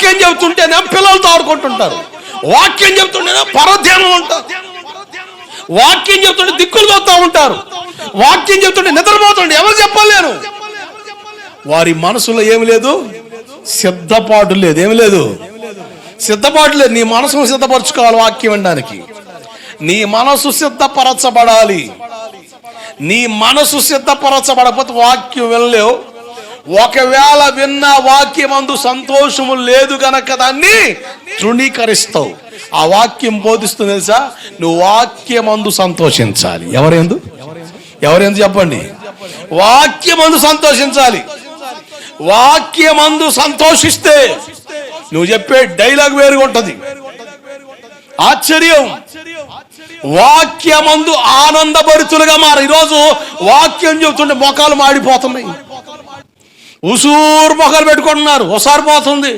వాక్యం చెబుతుంటేనే పిల్లలతో ఆడుకుంటుంటారు, వాక్యం చెబుతుంటేనే పరధ్యానం ఉంటారు, వాక్యం చెబుతుంటే దిక్కులు పోతూ ఉంటారు, వాక్యం చెబుతుంటే నిద్రపోతుంటే ఎవరు చెప్పలేరు. వారి మనసులో ఏమి లేదు, సిద్ధపాటు లేదు. ఏమి లేదు, సిద్ధపాటు లేదు. నీ మనసును సిద్ధపరచుకోవాలి వాక్యం వినడానికి. నీ మనసు సిద్ధపరచబడాలి. నీ మనసు సిద్ధపరచబడకపోతే వాక్యం వినలేవు. ఒకవేళ విన్న వాక్యమందు సంతోషము లేదు గనక దాన్ని తృణీకరిస్తావు. ఆ వాక్యం బోధిస్తుంది తెలుసా, నువ్వు వాక్యమందు సంతోషించాలి. ఎవరెందు చెప్పండి, వాక్యమందు సంతోషించాలి. వాక్యమందు సంతోషిస్తే నువ్వు చెప్పే డైలాగ్ వేరుగా ఉంటది. ఆశ్చర్యం, వాక్యమందు ఆనందభరితులుగా మారు. ఈరోజు వాక్యం చెబుతుంటే మొఖాలు మాడిపోతున్నాయి, ఉసూరు మొఖాలు పెట్టుకుంటున్నారు, ఒకసారి పోతుంది.